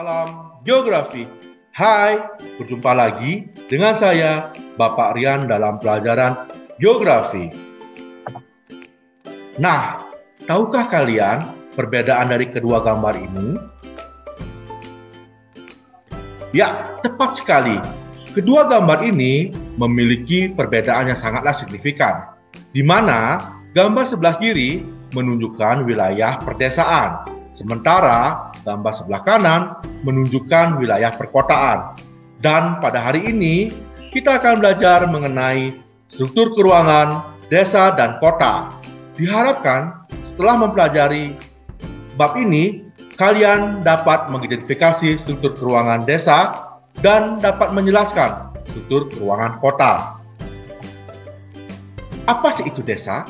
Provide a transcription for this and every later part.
Salam Geografi. Hai, berjumpa lagi dengan saya, Bapak Rian dalam pelajaran Geografi. Nah, tahukah kalian perbedaan dari kedua gambar ini? Ya, tepat sekali. Kedua gambar ini memiliki perbedaan yang sangatlah signifikan, di mana gambar sebelah kiri menunjukkan wilayah perdesaan, sementara gambar sebelah kanan menunjukkan wilayah perkotaan. Dan pada hari ini, kita akan belajar mengenai struktur keruangan desa dan kota. Diharapkan setelah mempelajari bab ini, kalian dapat mengidentifikasi struktur keruangan desa dan dapat menjelaskan struktur keruangan kota. Apa sih itu desa?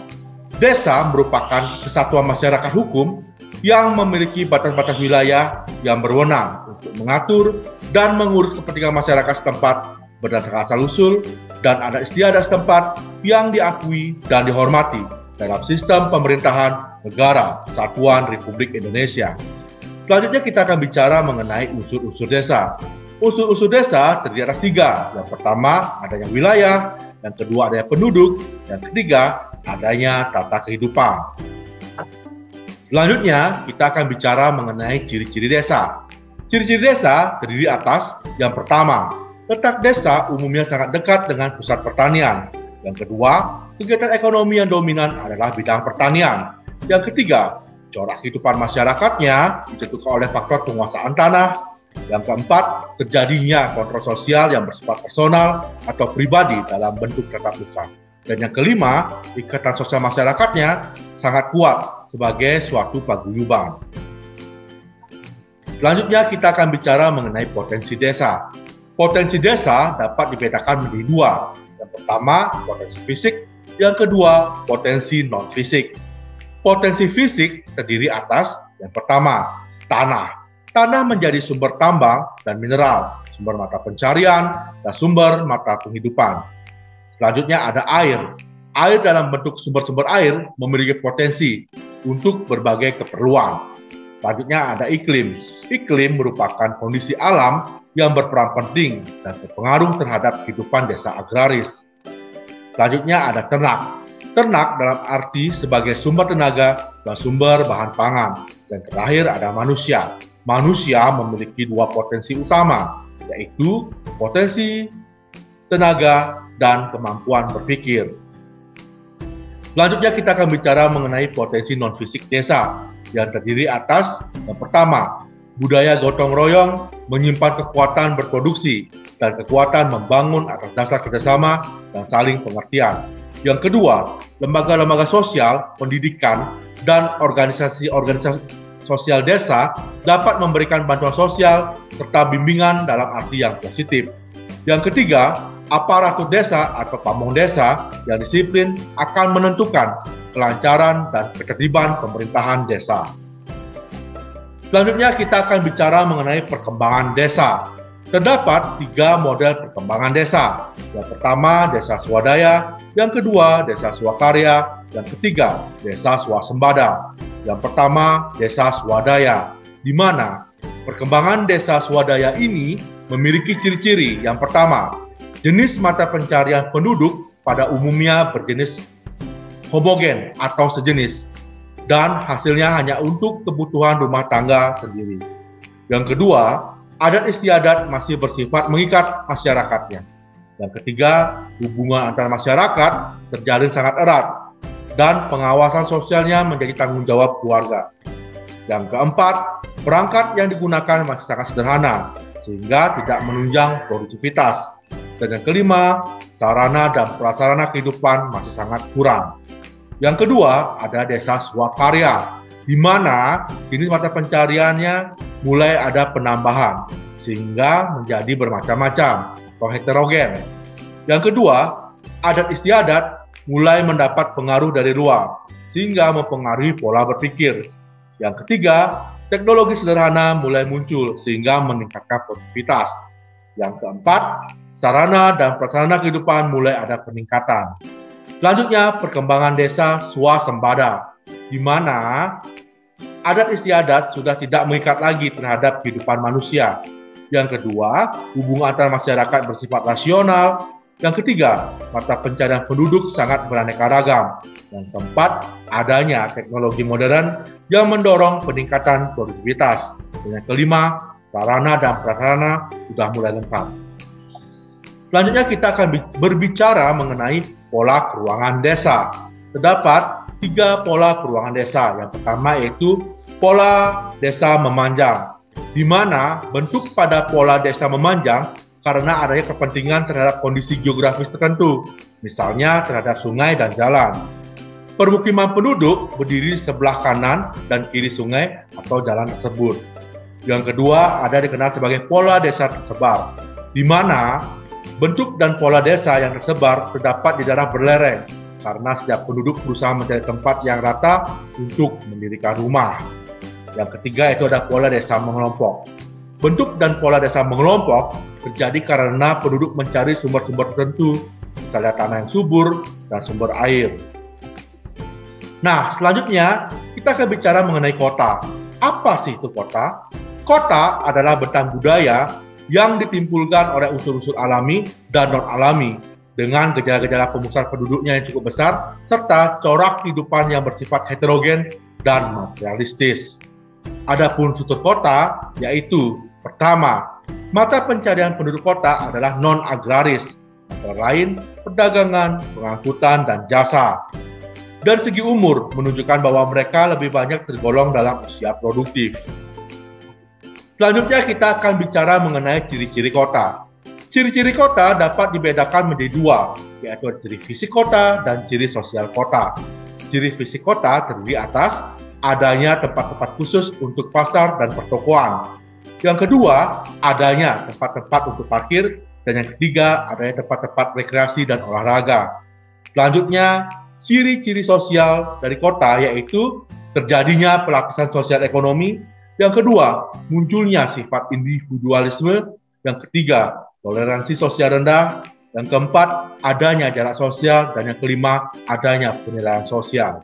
Desa merupakan kesatuan masyarakat hukum yang memiliki batas-batas wilayah yang berwenang untuk mengatur dan mengurus kepentingan masyarakat setempat berdasarkan asal-usul dan adat istiadat setempat yang diakui dan dihormati dalam sistem pemerintahan negara Kesatuan Republik Indonesia. Selanjutnya kita akan bicara mengenai unsur-unsur desa. Unsur-unsur desa terdiri atas 3. Yang pertama, adanya wilayah. Yang kedua, adanya penduduk. Yang ketiga, adanya tata kehidupan. Selanjutnya, kita akan bicara mengenai ciri-ciri desa. Ciri-ciri desa terdiri atas yang pertama, letak desa umumnya sangat dekat dengan pusat pertanian. Yang kedua, kegiatan ekonomi yang dominan adalah bidang pertanian. Yang ketiga, corak kehidupan masyarakatnya ditentukan oleh faktor penguasaan tanah. Yang keempat, terjadinya kontrol sosial yang bersifat personal atau pribadi dalam bentuk tatap muka. Dan yang kelima, ikatan sosial masyarakatnya sangat kuat sebagai suatu paguyuban. Selanjutnya kita akan bicara mengenai potensi desa. Potensi desa dapat dibedakan menjadi 2. Yang pertama, potensi fisik. Yang kedua, potensi non-fisik. Potensi fisik terdiri atas yang pertama, tanah. Tanah menjadi sumber tambang dan mineral, sumber mata pencarian, dan sumber mata penghidupan. Selanjutnya ada air. Air dalam bentuk sumber-sumber air memiliki potensi untuk berbagai keperluan. Selanjutnya ada iklim. Iklim merupakan kondisi alam yang berperan penting dan berpengaruh terhadap kehidupan desa agraris. Selanjutnya ada ternak. Ternak dalam arti sebagai sumber tenaga dan sumber bahan pangan. Dan terakhir ada manusia. Manusia memiliki 2 potensi utama, yaitu potensi tenaga dan kemampuan berpikir. Selanjutnya kita akan bicara mengenai potensi non-fisik desa, yang terdiri atas yang pertama, budaya gotong royong menyimpan kekuatan berproduksi dan kekuatan membangun atas dasar kerjasama dan saling pengertian. Yang kedua, lembaga-lembaga sosial, pendidikan, dan organisasi-organisasi sosial desa dapat memberikan bantuan sosial serta bimbingan dalam arti yang positif. Yang ketiga, aparatur desa atau pamong desa yang disiplin akan menentukan kelancaran dan ketertiban pemerintahan desa. Selanjutnya kita akan bicara mengenai perkembangan desa. Terdapat 3 model perkembangan desa. Yang pertama, desa swadaya. Yang kedua, desa swakarya. Yang ketiga, desa swasembada. Yang pertama, desa swadaya, di mana perkembangan desa swadaya ini memiliki ciri-ciri. Yang pertama, jenis mata pencarian penduduk pada umumnya berjenis homogen atau sejenis, dan hasilnya hanya untuk kebutuhan rumah tangga sendiri. Yang kedua, adat istiadat masih bersifat mengikat masyarakatnya. Yang ketiga, hubungan antar masyarakat terjalin sangat erat, dan pengawasan sosialnya menjadi tanggung jawab keluarga. Yang keempat, perangkat yang digunakan masih sangat sederhana, sehingga tidak menunjang produktivitas. Dan yang kelima, sarana dan prasarana kehidupan masih sangat kurang. Yang kedua, ada desa swakarya, di mana jenis mata pencariannya mulai ada penambahan, sehingga menjadi bermacam-macam atau heterogen. Yang kedua, adat istiadat mulai mendapat pengaruh dari luar, sehingga mempengaruhi pola berpikir. Yang ketiga, teknologi sederhana mulai muncul, sehingga meningkatkan produktivitas. Yang keempat, sarana dan prasarana kehidupan mulai ada peningkatan. Selanjutnya, perkembangan desa swasembada, di mana adat istiadat sudah tidak mengikat lagi terhadap kehidupan manusia. Yang kedua, hubungan antar masyarakat bersifat rasional. Yang ketiga, mata pencarian penduduk sangat beraneka ragam. Yang keempat, adanya teknologi modern yang mendorong peningkatan produktivitas. Dan yang kelima, sarana dan prasarana sudah mulai lengkap. Selanjutnya kita akan berbicara mengenai pola keuangan desa. Terdapat 3 pola keuangan desa. Yang pertama yaitu pola desa memanjang, di mana bentuk pada pola desa memanjang karena adanya kepentingan terhadap kondisi geografis tertentu, misalnya terhadap sungai dan jalan. Permukiman penduduk berdiri sebelah kanan dan kiri sungai atau jalan tersebut. Yang kedua ada dikenal sebagai pola desa tersebar, di mana bentuk dan pola desa yang tersebar terdapat di daerah berlereng, karena setiap penduduk berusaha mencari tempat yang rata untuk mendirikan rumah. Yang ketiga itu ada pola desa mengelompok. Bentuk dan pola desa mengelompok terjadi karena penduduk mencari sumber-sumber tertentu, misalnya tanah yang subur dan sumber air. Nah, selanjutnya kita akan bicara mengenai kota. Apa sih itu kota? Kota adalah bentang budaya yang ditimbulkan oleh unsur-unsur alami dan non-alami dengan gejala-gejala pemusatan penduduknya yang cukup besar serta corak kehidupan yang bersifat heterogen dan materialistis. Adapun struktur kota yaitu pertama, mata pencarian penduduk kota adalah non-agraris, antara lain perdagangan, pengangkutan, dan jasa. Dari segi umur menunjukkan bahwa mereka lebih banyak tergolong dalam usia produktif. Selanjutnya kita akan bicara mengenai ciri-ciri kota. Ciri-ciri kota dapat dibedakan menjadi 2, yaitu ciri fisik kota dan ciri sosial kota. Ciri fisik kota terdiri atas adanya tempat-tempat khusus untuk pasar dan pertokoan. Yang kedua, adanya tempat-tempat untuk parkir. Dan yang ketiga, adanya tempat-tempat rekreasi dan olahraga. Selanjutnya, ciri-ciri sosial dari kota yaitu terjadinya pelapisan sosial ekonomi. Yang kedua, munculnya sifat individualisme. Yang ketiga, toleransi sosial rendah. Yang keempat, adanya jarak sosial. Dan yang kelima, adanya penilaian sosial.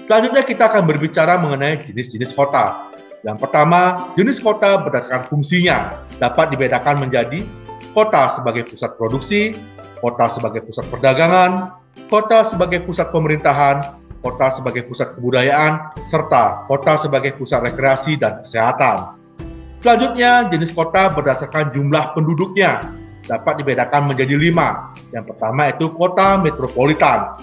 Selanjutnya kita akan berbicara mengenai jenis-jenis kota. Yang pertama, jenis kota berdasarkan fungsinya dapat dibedakan menjadi kota sebagai pusat produksi, kota sebagai pusat perdagangan, kota sebagai pusat pemerintahan, kota sebagai pusat kebudayaan, serta kota sebagai pusat rekreasi dan kesehatan. Selanjutnya, jenis kota berdasarkan jumlah penduduknya dapat dibedakan menjadi 5. Yang pertama itu kota metropolitan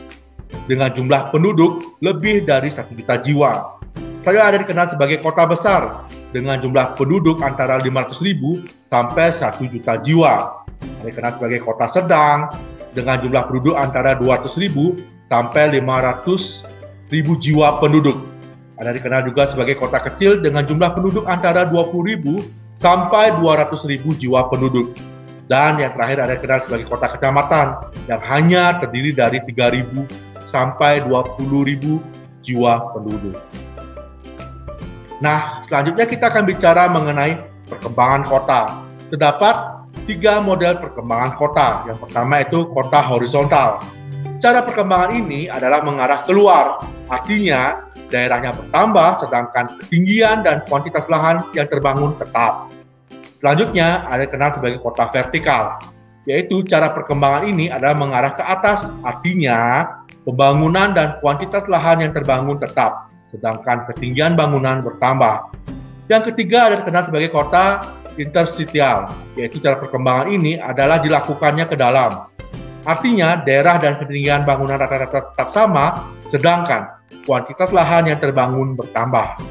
dengan jumlah penduduk lebih dari 1 juta jiwa. Saya ada dikenal sebagai kota besar dengan jumlah penduduk antara 500.000 sampai 1 juta jiwa. Ada dikenal sebagai kota sedang dengan jumlah penduduk antara 200.000 sampai 500.000 jiwa penduduk. Ada dikenal juga sebagai kota kecil dengan jumlah penduduk antara 20.000 sampai 200.000 jiwa penduduk. Dan yang terakhir ada dikenal sebagai kota kecamatan yang hanya terdiri dari 3.000 sampai 20.000 jiwa penduduk. Nah, selanjutnya kita akan bicara mengenai perkembangan kota. Terdapat 3 model perkembangan kota. Yang pertama itu kota horizontal. Cara perkembangan ini adalah mengarah keluar. Artinya, daerahnya bertambah sedangkan ketinggian dan kuantitas lahan yang terbangun tetap. Selanjutnya, ada dikenal sebagai kota vertikal. Yaitu cara perkembangan ini adalah mengarah ke atas. Artinya, pembangunan dan kuantitas lahan yang terbangun tetap, sedangkan ketinggian bangunan bertambah. Yang ketiga ada dikenal sebagai kota interstitial, yaitu cara perkembangan ini adalah dilakukannya ke dalam. Artinya daerah dan ketinggian bangunan rata-rata tetap sama, sedangkan kuantitas lahan yang terbangun bertambah.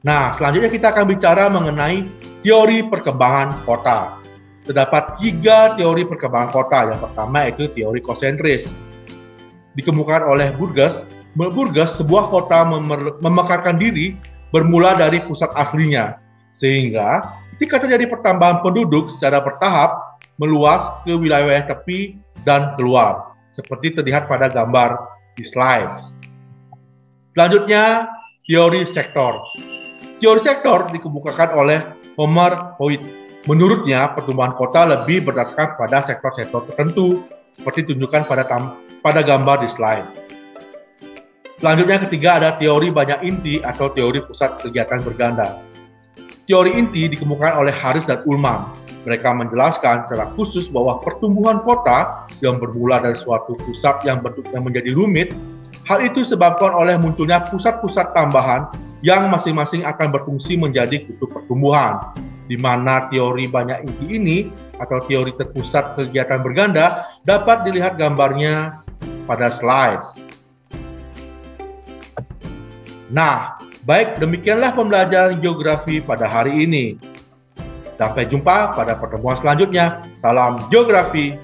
Nah, selanjutnya kita akan bicara mengenai teori perkembangan kota. Terdapat 3 teori perkembangan kota. Yang pertama yaitu teori konsentris. Dikemukakan oleh Burgess, sebuah kota memekarkan diri bermula dari pusat aslinya, sehingga ketika terjadi pertambahan penduduk secara bertahap meluas ke wilayah tepi dan keluar, seperti terlihat pada gambar di slide. Selanjutnya, teori sektor. Teori sektor dikemukakan oleh Homer Hoyt. Menurutnya, pertumbuhan kota lebih berdasarkan pada sektor-sektor tertentu, seperti ditunjukkan pada gambar di slide. Selanjutnya ketiga ada teori banyak inti atau teori pusat kegiatan berganda. Teori inti dikemukakan oleh Harris dan Ullman. Mereka menjelaskan secara khusus bahwa pertumbuhan kota yang bermula dari suatu pusat yang bentuknya menjadi rumit, hal itu disebabkan oleh munculnya pusat-pusat tambahan yang masing-masing akan berfungsi menjadi kutub pertumbuhan. Di mana teori banyak inti ini atau teori terpusat kegiatan berganda dapat dilihat gambarnya pada slide. Nah, baik demikianlah pembelajaran geografi pada hari ini. Sampai jumpa pada pertemuan selanjutnya. Salam geografi.